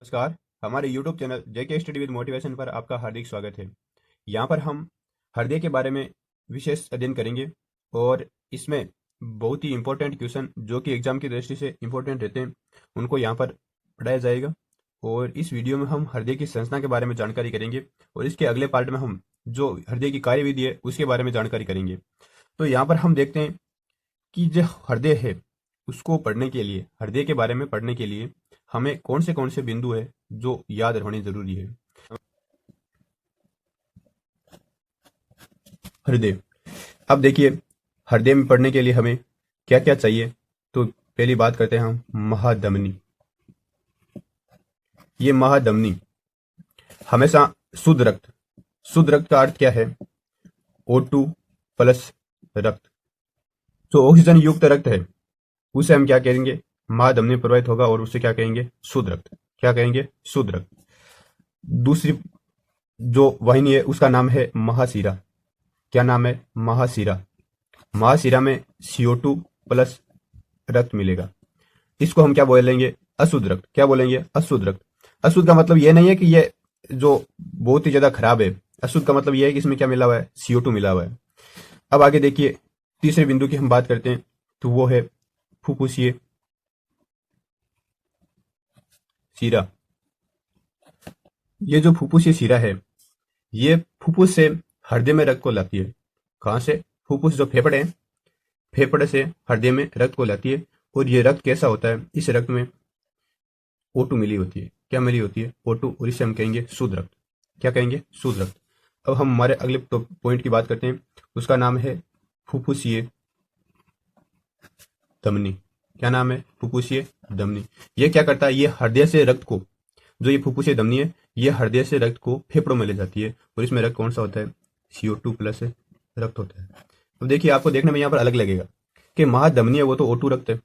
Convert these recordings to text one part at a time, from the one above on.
नमस्कार। हमारे YouTube channel JK study with motivation पर आपका हार्दिक स्वागत है। यहाँ पर हम हृदय के बारे में विशेष अध्ययन करेंगे और इसमें बहुत ही इंपॉर्टेंट क्वेश्चन जो कि एग्जाम की दृष्टि से इंपॉर्टेंट रहते हैं उनको यहाँ पर पढ़ाया जाएगा। और इस वीडियो में हम हृदय की संरचना के बारे में जानकारी करेंगे और इसके अगले पार्ट में हम जो हृदय की कार्यविधि है उसके बारे में जानकारी करेंगे। तो यहाँ पर हम देखते हैं कि जो हृदय है उसको पढ़ने के लिए, हृदय के बारे में पढ़ने के लिए हमें कौन से बिंदु है जो याद होने जरूरी है। हृदय, अब देखिए हृदय में पढ़ने के लिए हमें क्या क्या चाहिए। तो पहली बात करते हैं हम महाधमनी। ये महाधमनी हमेशा शुद्ध रक्त, शुद्ध रक्त का अर्थ क्या है? O2 प्लस रक्त, जो ऑक्सीजन युक्त रक्त है उसे हम क्या कहेंगे? महाधमनी प्रवाहित होगा और उसे क्या कहेंगे? शुद्ध रक्त। क्या कहेंगे? शुद्ध रक्त। दूसरी जो वाहिनी है उसका नाम है महाशिरा। क्या नाम है? महाशिरा। महाशिरा में CO2 प्लस रक्त मिलेगा। इसको हम क्या बोलेंगे? अशुद्ध रक्त। क्या बोलेंगे? अशुद्ध रक्त। अशुद्ध का मतलब यह नहीं है कि यह जो बहुत ही ज्यादा खराब है। अशुद्ध का मतलब यह है कि इसमें क्या मिला हुआ है? CO2 मिला हुआ है। अब आगे देखिए, तीसरे बिंदु की हम बात करते हैं तो वो है फुफ्फुसीय शिरा। ये जो फुफ्फुसीय शिरा है ये फुफ्फुस से हृदय में रक्त को लाती है। कहां से? फुफ्फुस जो फेफड़े हैं, फेफड़े से हृदय में रक्त को लाती है। और ये रक्त कैसा होता है? इस रक्त में O2 मिली होती है। क्या मिली होती है? O2। और इसे हम कहेंगे शुद्ध रक्त। क्या कहेंगे? शुद्ध रक्त। अब हम हमारे अगले पॉइंट की बात करते हैं, उसका नाम है फुफ्फुसीय धमनी। क्या नाम है? फुफ्फुसीय धमनी। ये क्या करता है? ये हृदय से रक्त को, जो ये फुफ्फुसीय धमनी है ये हृदय से रक्त को फेफड़ों में ले जाती है। और इसमें रक्त कौन सा होता है? CO2 प्लस रक्त होता है। तो देखिए आपको देखने में यहाँ पर अलग लगेगा कि महाधमनी है वो तो O2 रक्त है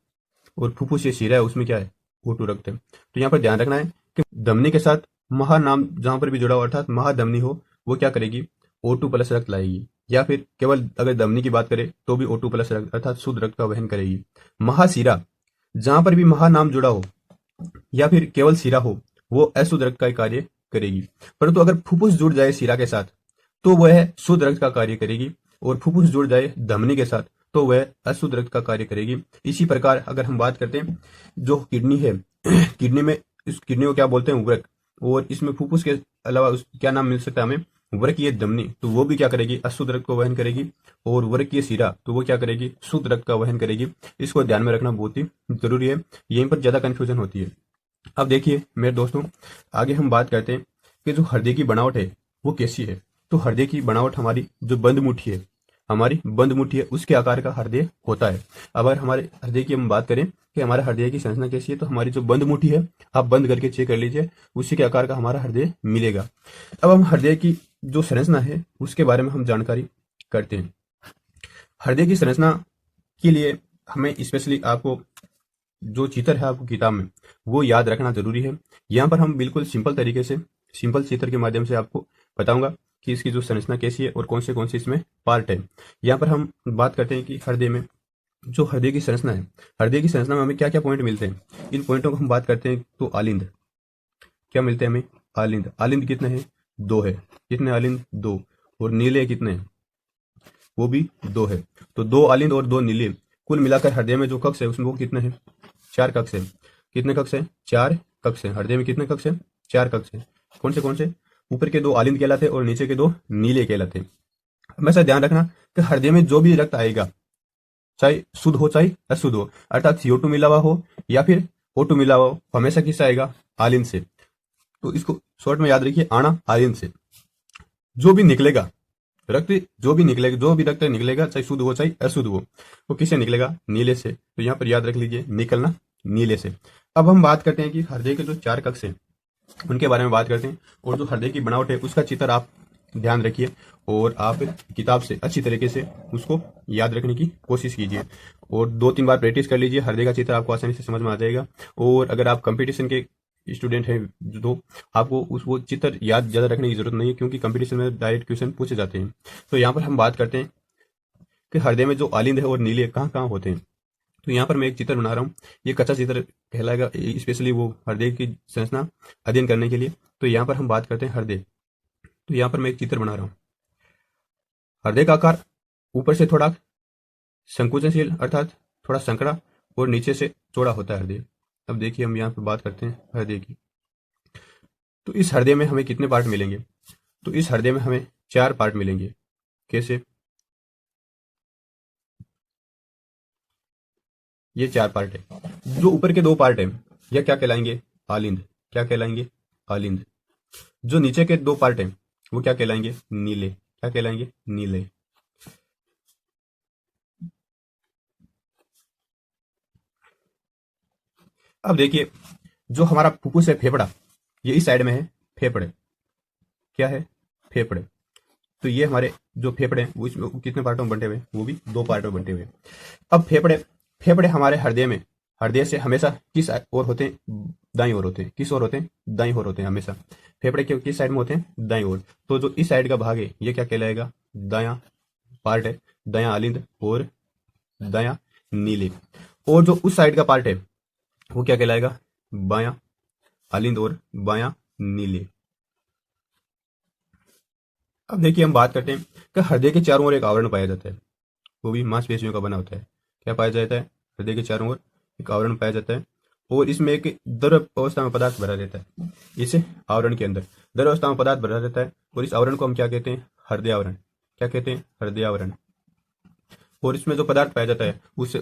और फुफ्फुसीय शिरा है उसमें क्या है? O2 रक्त है। तो यहाँ पर ध्यान रखना है कि धमनी के साथ महा नाम जहां पर भी जुड़ा हो अर्थात महाधमनी हो वो क्या करेगी? O2 प्लस रक्त लाएगी। या फिर केवल अगर धमनी की बात करें तो भी O2 प्लस रक्त अर्थात शुद्ध रक्त का वहन करेगी। महाशिरा जहां पर भी महा नाम जुड़ा हो या फिर केवल शिरा हो वो अशुद्ध रक्त का कार्य करेगी। परंतु अगर फुफ्फुस जुड़ जाए शिरा के साथ तो वह शुद्ध रक्त का कार्य करेगी और फुफ्फुस जुड़ जाए धमनी के साथ तो वह अशुद्ध रक्त का कार्य करेगी। इसी प्रकार अगर हम बात करते हैं जो किडनी है किडनी में, इस किडनी को क्या बोलते हैं? उर्वरक। और इसमें फुफ्फुस के अलावा क्या नाम मिल सकता है हमें? उर्वरकीय धमनी। तो वो भी क्या करेगी? अशुद्ध रक्त को वहन करेगी। और उर्वरकीय शिरा तो वो क्या करेगी? शुद्ध रक्त का वहन करेगी। इसको ध्यान में रखना बहुत ही जरूरी है, यहीं पर ज्यादा कंफ्यूजन होती है। अब देखिए मेरे दोस्तों, आगे हम बात करते हैं कि जो हृदय की बनावट है वो कैसी है। तो हृदय की बनावट हमारी जो बंद मुट्ठी है, हमारी बंद मुट्ठी है उसके आकार का हृदय होता है। अगर हमारे हृदय की हम बात करें कि हमारे हृदय की संरचना कैसी है तो हमारी जो बंद मुट्ठी है आप बंद करके चेक कर लीजिए, उसी के आकार का हमारा हृदय मिलेगा। अब हम हृदय की जो संरचना है उसके बारे में हम जानकारी करते हैं। हृदय की संरचना के लिए हमें स्पेशली आपको जो चित्र है आपको किताब में वो याद रखना जरूरी है। यहाँ पर हम बिल्कुल सिंपल तरीके से, सिंपल चित्र के माध्यम से आपको बताऊंगा कि इसकी जो संरचना कैसी है और कौन से इसमें पार्ट है। यहाँ पर हम बात करते हैं कि हृदय में जो हृदय की संरचना है, हृदय की संरचना में हमें क्या क्या पॉइंट मिलते हैं। इन पॉइंटों को हम बात करते हैं तो आलिंद क्या मिलते हैं हमें? आलिंद। आलिंद कितने हैं? 2 है। कितने आलिंद? 2। और नीले कितने हैं? वो भी 2 है। तो 2 आलिंद और 2 नीले, कुल मिलाकर हृदय में जो कक्ष है उसमें वो कितने हैं? 4 कक्ष है। कितने कक्ष है? 4 कक्ष है। हृदय में कितने कक्ष है? 4 कक्ष है। कौन से? ऊपर के 2 आलिंद कहलाते और नीचे के 2 नीले कहलाते। हमेशा ध्यान रखना कि हृदय में जो भी रक्त आएगा चाहे शुद्ध हो चाहे अशुद्ध हो, अर्थात CO2 मिला हुआ हो या फिर O2 मिला हुआ हो, हमेशा किससे आएगा? आलिंद से। तो इसको शॉर्ट में याद रखिए, आना आलिंद से। जो भी निकलेगा रक्त, जो भी रक्त निकलेगा चाहे शुद्ध हो चाहे अशुद्ध हो, वो किससे निकलेगा? नीले से। तो यहाँ पर याद रख लीजिए, निकलना नीले से। अब हम बात करते हैं कि हृदय के जो 4 कक्ष हैं उनके बारे में बात करते हैं। और जो हृदय की बनावट है उसका चित्र आप ध्यान रखिए और आप किताब से अच्छी तरीके से उसको याद रखने की कोशिश कीजिए और 2-3 बार प्रैक्टिस कर लीजिए। हृदय का चित्र आपको आसानी से समझ में आ जाएगा। और अगर आप कंपटीशन के स्टूडेंट हैं तो आपको वो चित्र याद ज्यादा रखने की जरूरत नहीं है, क्योंकि कंपटीशन में डायरेक्ट क्वेश्चन पूछे जाते हैं। तो यहाँ पर हम बात करते हैं कि हृदय में जो आलिंद है और नीले कहाँ कहाँ होते हैं। तो यहाँ पर मैं एक चित्र बना रहा हूँ, ये कच्चा चित्र कहलाएगा, स्पेशली वो हृदय की संरचना अध्ययन करने के लिए। तो यहाँ पर हम बात करते हैं हृदय। तो यहाँ पर मैं एक चित्र बना रहा हूँ। हृदय का आकार ऊपर से थोड़ा संकुचनशील अर्थात थोड़ा संकरा और नीचे से चौड़ा होता है हृदय। अब देखिए हम यहाँ पर बात करते हैं हृदय की। तो इस हृदय में हमें कितने पार्ट मिलेंगे? तो इस हृदय में हमें 4 पार्ट मिलेंगे। कैसे? ये 4 पार्ट है। जो ऊपर के 2 पार्ट है यह क्या कहलाएंगे? आलिंद। क्या कहलाएंगे? आलिंद। जो नीचे के 2 पार्ट है वो क्या कहलाएंगे? नीले। क्या कहलाएंगे? नीले। अब देखिए जो हमारा फुफ्फुस है, फेफड़ा, ये इस साइड में है। फेफड़े क्या है? फेफड़े। तो ये हमारे जो फेफड़े हैं वो इसमें कितने पार्टों में बंटे हुए हैं? वो भी 2 पार्टों में बंटे हुए हैं। अब फेफड़े फेफड़े हमारे हृदय में, हृदय से हमेशा किस ओर होते हैं? दाईं ओर होते हैं। किस ओर होते हैं? दाईं ओर होते हैं हमेशा। फेफड़े के किस साइड में होते हैं? दाईं ओर। तो जो इस साइड का भाग है ये क्या कहलाएगा? दायां पार्ट है, दायां आलिंद और दायां नीले। और जो उस साइड का पार्ट है वो क्या कहलाएगा? बायां आलिंद और बायां नीले। अब देखिए हम बात करते हैं कि हृदय के चारों ओर एक आवरण पाया जाता है, वो भी मांसपेशियों का बना होता है। क्या पाया जाता है? हृदय के चारों ओर एक आवरण पाया जाता है और इसमें एक द्रव अवस्था में पदार्थ भरा रहता है। इस आवरण के अंदर द्रव अवस्था में पदार्थ भरा रहता है और इस आवरण को हम क्या कहते हैं? हृदय आवरण। क्या कहते हैं? हृदय आवरण। और इसमें जो पदार्थ पाया जाता है उसे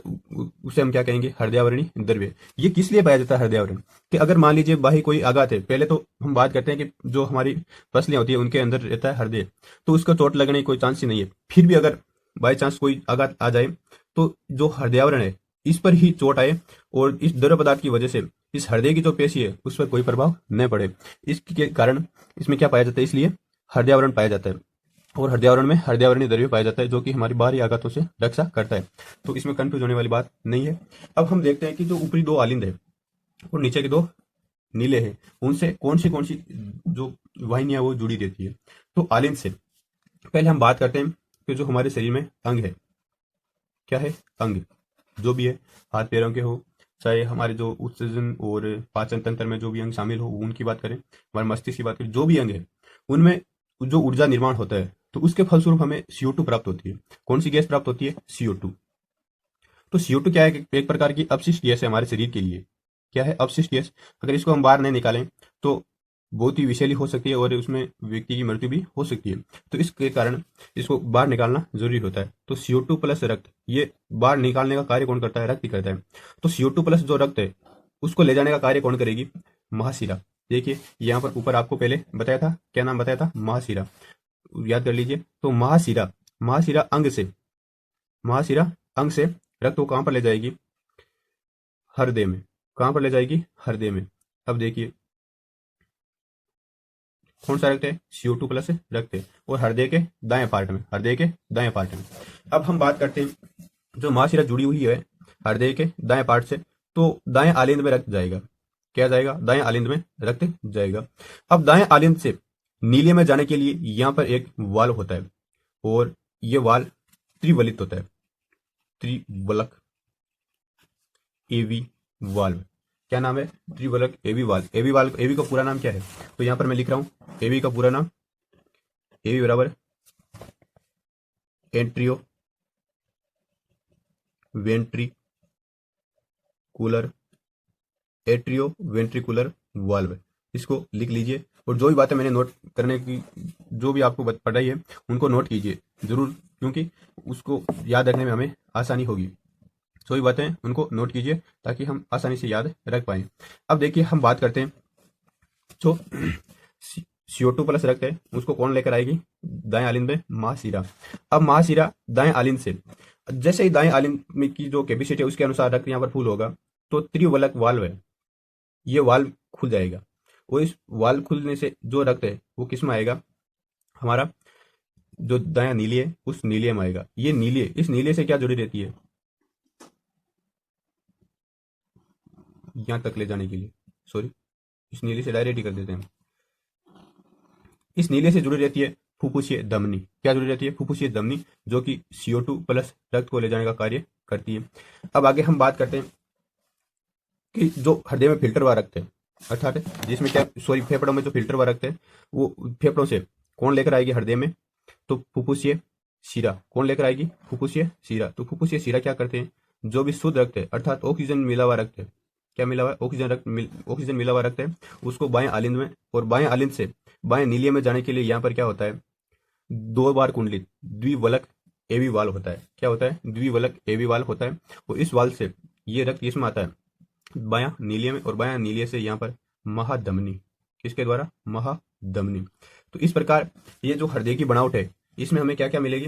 उसे हम क्या कहेंगे? हृदयावरणी द्रव्य। ये किस लिए पाया जाता है हृदयावरण? कि अगर मान लीजिए बाह्य कोई आघात है, पहले तो हम बात करते हैं कि जो हमारी पसलियां होती है उनके अंदर रहता है हृदय, तो उसका चोट लगने की कोई चांस ही नहीं है। फिर भी अगर बाई चांस कोई आघात आ जाए तो जो हृदयावरण है इस पर ही चोट आए और इस द्रव पदार्थ की वजह से इस हृदय की जो पेशी है उस पर कोई प्रभाव न पड़े, इसके कारण इसमें क्या पाया जाता है? इसलिए हृदयावरण पाया जाता है। और हृदयावरण में हृदयावरणीय द्रव्य पाया जाता है जो कि हमारी बाहरी आघातों से रक्षा करता है। तो इसमें कंफ्यूज होने वाली बात नहीं है। अब हम देखते हैं कि जो ऊपरी 2 आलिंद है और नीचे के 2 नीले हैं, उनसे कौन सी जो वाहिनियां वो जुड़ी रहती है। तो आलिंद से पहले हम बात करते हैं कि जो हमारे शरीर में अंग है, क्या है? अंग जो भी है, हाथ पैरों के हो, चाहे हमारे जो उत्सर्जन और पाचन तंत्र में जो भी अंग शामिल हो उनकी बात करें, हमारे मस्तिष्क की बात करें, जो भी अंग है उनमें जो ऊर्जा निर्माण होता है तो उसके फलस्वरूप हमें CO2 प्राप्त होती है। कौन सी गैस प्राप्त होती है? CO2। तो CO2 क्या है? एक प्रकार की अपशिष्ट गैस है हमारे शरीर के लिए। क्या है? अपशिष्ट गैस। अगर इसको हम बाहर नहीं निकालें तो बहुत ही विषैली हो सकती है और उसमें व्यक्ति की मृत्यु भी हो सकती है। तो इसके कारण इसको बाहर निकालना जरूरी होता है। तो CO2 प्लस रक्त, ये बाहर निकालने का कार्य कौन करता है? रक्त ही करता है। तो CO2 प्लस जो रक्त है उसको ले जाने का कार्य कौन करेगी? महाशिरा। देखिए यहाँ पर ऊपर आपको पहले बताया था, क्या नाम बताया था? महाशिरा। याद कर लीजिए। तो महाशिरा, महाशिरा अंग से, महाशिरा अंग से रक्त को कहां पर ले जाएगी? हृदय में। कहां पर ले जाएगी? हृदय में। अब देखिए कौन सा रक्त है? CO2 प्लस रक्त है और हृदय के दाएं पार्ट में, हृदय के दाएं पार्ट में। अब हम बात करते हैं जो महाशिरा जुड़ी हुई है हृदय के दाएं पार्ट से, तो दाएं आलिंद में रक्त जाएगा। क्या जाएगा? दाएं आलिंद में रक्त जाएगा। अब दाएं आलिंद से नीले में जाने के लिए यहां पर एक वाल्व होता है और ये वाल्व त्रिवलित होता है। त्रिवलक एवी वाल्व। क्या नाम है? त्रिवलक एवी वाल्व। एवी वाल्व, एवी का पूरा नाम क्या है? तो यहां पर मैं लिख रहा हूं एवी का पूरा नाम। एवी बराबर एंट्रियो वेंट्रिकुलर, एट्रियो वेंट्रिकुलर वाल्व। इसको लिख लीजिए और जो भी बातें मैंने नोट करने की, जो भी आपको पढ़ाई है उनको नोट कीजिए जरूर, क्योंकि उसको याद रखने में हमें आसानी होगी। जो भी बातें उनको नोट कीजिए ताकि हम आसानी से याद रख पाए। अब देखिए हम बात करते हैं जो CO2 प्लस रक्त है उसको कौन लेकर आएगी? दाएं आलिंद में महाशिरा। अब महाशिरा दाएं आलिंद से, जैसे ही दाएं आलिंद में की जो कैपेसिटी है उसके अनुसार रक्त यहाँ पर फुल होगा तो त्रिवलक वाल्व है, ये वाल्व खुल जाएगा और इस वाल्व खुलने से जो रक्त है वो किस में आएगा? हमारा जो दाया नीली है उस नीले में आएगा। ये नीले, इस नीले से क्या जुड़ी रहती है? यहां तक ले जाने के लिए, सॉरी, इस नीले से डायरेक्ट ही कर देते हैं। इस नीले से जुड़ी रहती है फुफ्फुसीय धमनी। क्या जरूरी रहती है? फुफ्फुसीय धमनी, जो कि CO2 प्लस रक्त को ले जाने का कार्य करती है। अब आगे हम बात करते हैं कि जो हृदय में फिल्टर हुआ रक्त है, अर्थात जिसमें क्या फेफड़ों में जो फिल्टर हुआ रक्त है वो फेफड़ों से कौन लेकर आएगी हृदय में? तो फुफ्फुसीय शिरा। कौन लेकर आएगी? फुफ्फुसीय शिरा। तो फुफ्फुसीय शिरा क्या करते हैं? जो भी शुद्ध रक्त है अर्थात ऑक्सीजन मिला हुआ रक्त है, क्या मिला हुआ है? ऑक्सीजन मिला हुआ रक्त है, उसको बाएं आलिंद में और बाएं आलिंद से बाएं नीलिया में जाने के लिए यहाँ पर क्या होता है? 2 बार कुंडलित द्विवलक एवी वाल्व होता है। क्या होता है? द्विवलक एवी वाल्व होता है। और इस वाल्व से ये रक्त किसमें आता है? बायां नीलिया में, और बायां नीलिया से यहाँ पर महाधमनी। किसके द्वारा? महाधमनी। तो इस प्रकार ये जो हृदय की बनावट है इसमें हमें क्या क्या मिलेगी?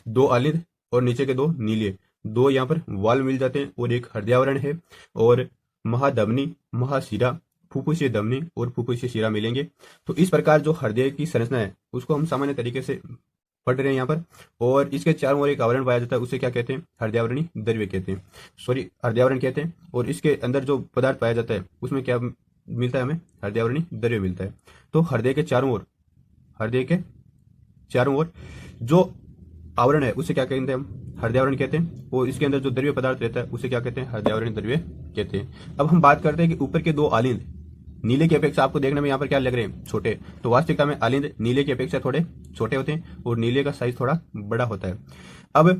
2 आलिंद और नीचे के 2 नीलिये, 2 यहाँ पर वाल्व मिल जाते हैं और एक हृदयावरण है, और महाधमनी, महाशिरा, फुफ्फुसीय धमनी और फुफ्फुसीय शिरा मिलेंगे। तो इस प्रकार जो हृदय की संरचना है उसको हम सामान्य तरीके से पढ़ रहे हैं यहाँ पर। और इसके चारों ओर एक आवरण पाया जाता है, उसे क्या कहते हैं? हृदयावरणी द्रव्य कहते हैं, हृदयावरण कहते हैं। और इसके अंदर जो पदार्थ पाया जाता है उसमें क्या मिलता है? हमें हृदयावरणी द्रव्य मिलता है। तो हृदय के चारों ओर जो आवरण है उसे क्या कहते हैं? हम हृदयावरण कहते हैं। और इसके अंदर जो द्रव्य पदार्थ रहता है उसे क्या कहते हैं? हृदयावरणी द्रव्य कहते हैं। अब हम बात करते हैं कि ऊपर के 2 आलिंद नीले की अपेक्षा आपको देखने में यहाँ पर क्या लग रहे हैं? छोटे। तो वास्तविकता में आलिंद नीले की अपेक्षा थोड़े छोटे होते हैं और नीले का साइज थोड़ा बड़ा होता है। अब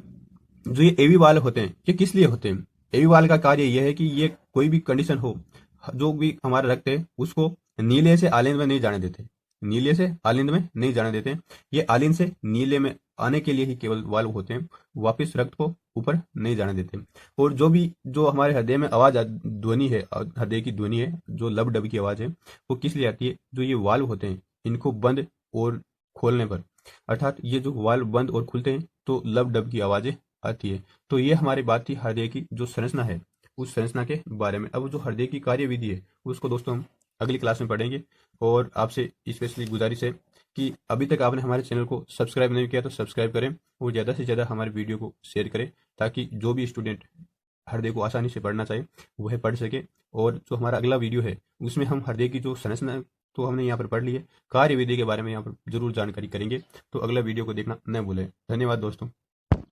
जो ये एवी वाल्व होते हैं ये किस लिए होते हैं? एवी वाल्व का कार्य यह है कि ये कोई भी कंडीशन हो, जो भी हमारा रक्त है उसको नीले से आलिंद में नहीं जाने देते, नीले से आलिंद में नहीं जाने देते। ये आलिंद से नीले में आने के लिए ही केवल वाल्व होते हैं, वापस रक्त को ऊपर नहीं जाने देते। और जो हमारे हृदय में आवाज ध्वनि है, हृदय की ध्वनि है, जो लब डब की आवाज है, वो किस लिए आती है? जो ये वाल्व होते हैं इनको बंद और खोलने पर, अर्थात ये जो वाल्व बंद और खुलते हैं तो लब डब की आवाजें आती है। तो ये हमारी बात थी हृदय की जो संरचना है उस संरचना के बारे में। अब जो हृदय की कार्यविधि है उसको दोस्तों हम अगली क्लास में पढ़ेंगे। और आपसे स्पेशली गुजारिश है कि अभी तक आपने हमारे चैनल को सब्सक्राइब नहीं किया तो सब्सक्राइब करें और ज़्यादा से ज़्यादा हमारे वीडियो को शेयर करें, ताकि जो भी स्टूडेंट हृदय को आसानी से पढ़ना चाहे वह पढ़ सके। और जो हमारा अगला वीडियो है उसमें हम हृदय की जो संरचना तो हमने यहाँ पर पढ़ ली है, कार्यविधि के बारे में यहाँ पर जरूर जानकारी करेंगे। तो अगला वीडियो को देखना न भूलें। धन्यवाद दोस्तों।